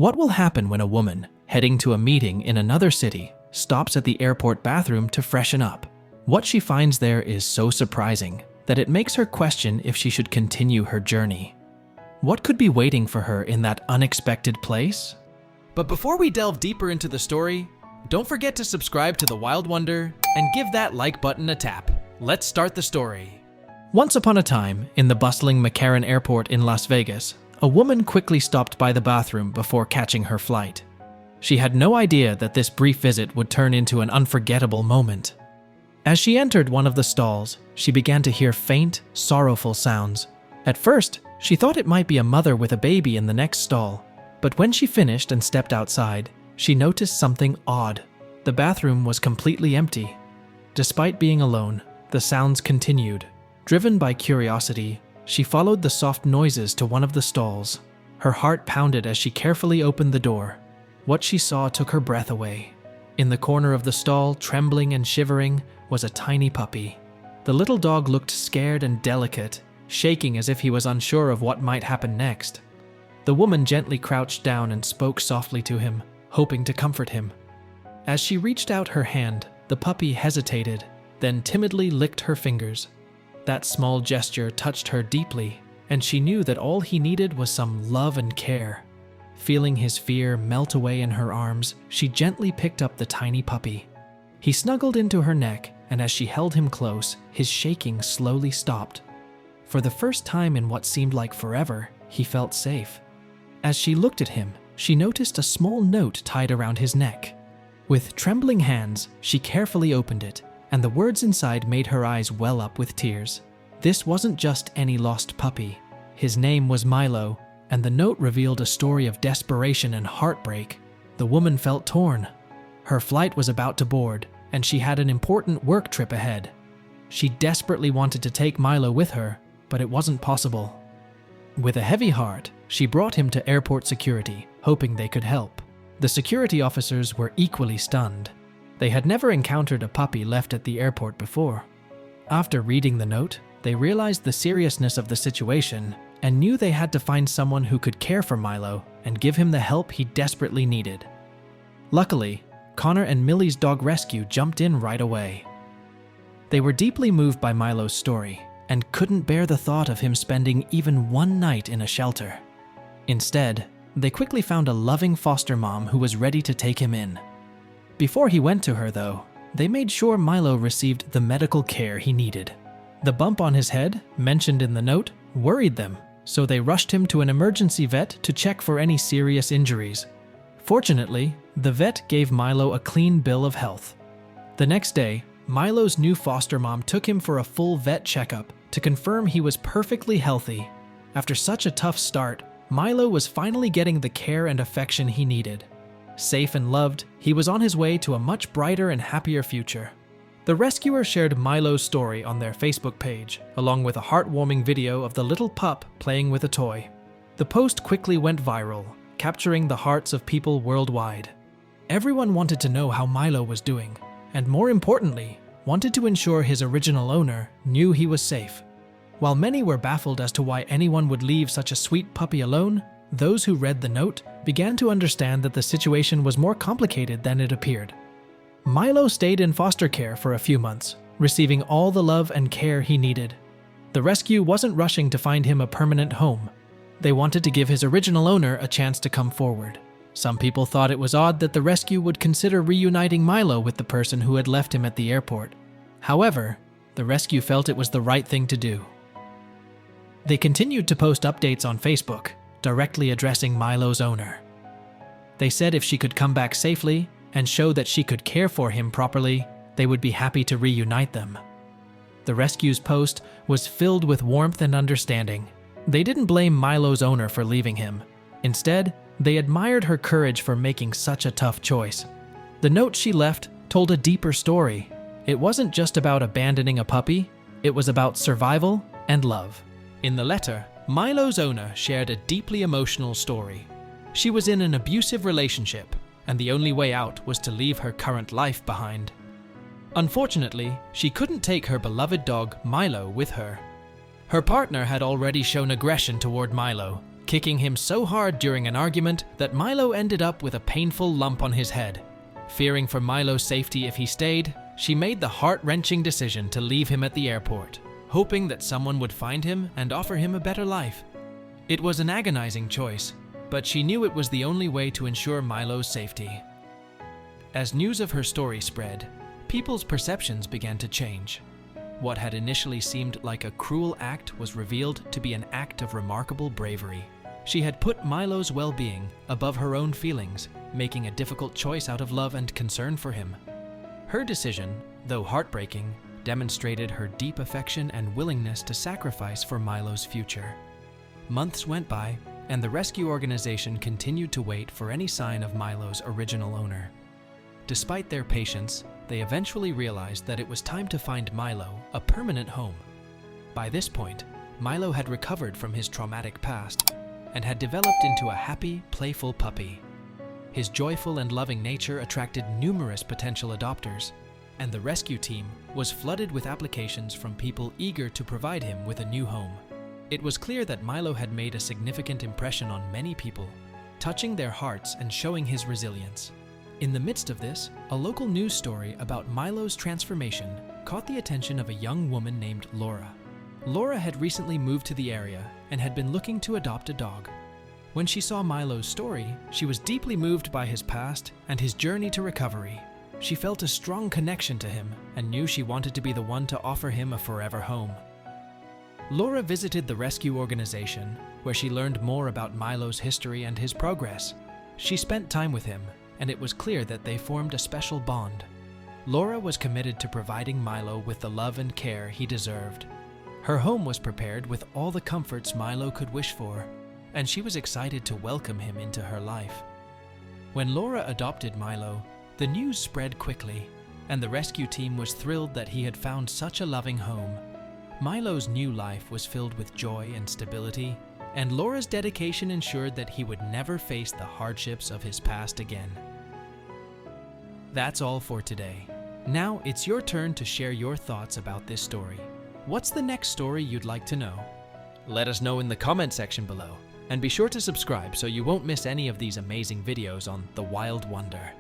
What will happen when a woman, heading to a meeting in another city, stops at the airport bathroom to freshen up? What she finds there is so surprising that it makes her question if she should continue her journey. What could be waiting for her in that unexpected place? But before we delve deeper into the story, don't forget to subscribe to The Wild Wonder and give that like button a tap. Let's start the story. Once upon a time, in the bustling McCarran Airport in Las Vegas, a woman quickly stopped by the bathroom before catching her flight. She had no idea that this brief visit would turn into an unforgettable moment. As she entered one of the stalls, she began to hear faint, sorrowful sounds. At first, she thought it might be a mother with a baby in the next stall, but when she finished and stepped outside, she noticed something odd. The bathroom was completely empty. Despite being alone, the sounds continued. Driven by curiosity, she followed the soft noises to one of the stalls. Her heart pounded as she carefully opened the door. What she saw took her breath away. In the corner of the stall, trembling and shivering, was a tiny puppy. The little dog looked scared and delicate, shaking as if he was unsure of what might happen next. The woman gently crouched down and spoke softly to him, hoping to comfort him. As she reached out her hand, the puppy hesitated, then timidly licked her fingers. That small gesture touched her deeply, and she knew that all he needed was some love and care. Feeling his fear melt away in her arms, she gently picked up the tiny puppy. He snuggled into her neck, and as she held him close, his shaking slowly stopped. For the first time in what seemed like forever, he felt safe. As she looked at him, she noticed a small note tied around his neck. With trembling hands, she carefully opened it, and the words inside made her eyes well up with tears. This wasn't just any lost puppy. His name was Milo, and the note revealed a story of desperation and heartbreak. The woman felt torn. Her flight was about to board, and she had an important work trip ahead. She desperately wanted to take Milo with her, but it wasn't possible. With a heavy heart, she brought him to airport security, hoping they could help. The security officers were equally stunned. They had never encountered a puppy left at the airport before. After reading the note, they realized the seriousness of the situation and knew they had to find someone who could care for Milo and give him the help he desperately needed. Luckily, Connor and Millie's dog rescue jumped in right away. They were deeply moved by Milo's story and couldn't bear the thought of him spending even one night in a shelter. Instead, they quickly found a loving foster mom who was ready to take him in. Before he went to her, though, they made sure Milo received the medical care he needed. The bump on his head, mentioned in the note, worried them, so they rushed him to an emergency vet to check for any serious injuries. Fortunately, the vet gave Milo a clean bill of health. The next day, Milo's new foster mom took him for a full vet checkup to confirm he was perfectly healthy. After such a tough start, Milo was finally getting the care and affection he needed. Safe and loved, he was on his way to a much brighter and happier future. The rescuer shared Milo's story on their Facebook page, along with a heartwarming video of the little pup playing with a toy. The post quickly went viral, capturing the hearts of people worldwide. Everyone wanted to know how Milo was doing, and more importantly, wanted to ensure his original owner knew he was safe. While many were baffled as to why anyone would leave such a sweet puppy alone, those who read the note began to understand that the situation was more complicated than it appeared. Milo stayed in foster care for a few months, receiving all the love and care he needed. The rescue wasn't rushing to find him a permanent home. They wanted to give his original owner a chance to come forward. Some people thought it was odd that the rescue would consider reuniting Milo with the person who had left him at the airport. However, the rescue felt it was the right thing to do. They continued to post updates on Facebook, directly addressing Milo's owner. They said if she could come back safely and show that she could care for him properly, they would be happy to reunite them. The rescue's post was filled with warmth and understanding. They didn't blame Milo's owner for leaving him. Instead, they admired her courage for making such a tough choice. The note she left told a deeper story. It wasn't just about abandoning a puppy, it was about survival and love. In the letter, Milo's owner shared a deeply emotional story. She was in an abusive relationship, and the only way out was to leave her current life behind. Unfortunately, she couldn't take her beloved dog, Milo, with her. Her partner had already shown aggression toward Milo, kicking him so hard during an argument that Milo ended up with a painful lump on his head. Fearing for Milo's safety if he stayed, she made the heart-wrenching decision to leave him at the airport, hoping that someone would find him and offer him a better life. It was an agonizing choice, but she knew it was the only way to ensure Milo's safety. As news of her story spread, people's perceptions began to change. What had initially seemed like a cruel act was revealed to be an act of remarkable bravery. She had put Milo's well-being above her own feelings, making a difficult choice out of love and concern for him. Her decision, though heartbreaking, demonstrated her deep affection and willingness to sacrifice for Milo's future. Months went by, and the rescue organization continued to wait for any sign of Milo's original owner. Despite their patience, they eventually realized that it was time to find Milo a permanent home. By this point, Milo had recovered from his traumatic past and had developed into a happy, playful puppy. His joyful and loving nature attracted numerous potential adopters, and the rescue team was flooded with applications from people eager to provide him with a new home. It was clear that Milo had made a significant impression on many people, touching their hearts and showing his resilience. In the midst of this, a local news story about Milo's transformation caught the attention of a young woman named Laura. Laura had recently moved to the area and had been looking to adopt a dog. When she saw Milo's story, she was deeply moved by his past and his journey to recovery. She felt a strong connection to him and knew she wanted to be the one to offer him a forever home. Laura visited the rescue organization, where she learned more about Milo's history and his progress. She spent time with him, and it was clear that they formed a special bond. Laura was committed to providing Milo with the love and care he deserved. Her home was prepared with all the comforts Milo could wish for, and she was excited to welcome him into her life. When Laura adopted Milo, the news spread quickly, and the rescue team was thrilled that he had found such a loving home. Milo's new life was filled with joy and stability, and Laura's dedication ensured that he would never face the hardships of his past again. That's all for today. Now it's your turn to share your thoughts about this story. What's the next story you'd like to know? Let us know in the comment section below, and be sure to subscribe so you won't miss any of these amazing videos on The Wild Wonder.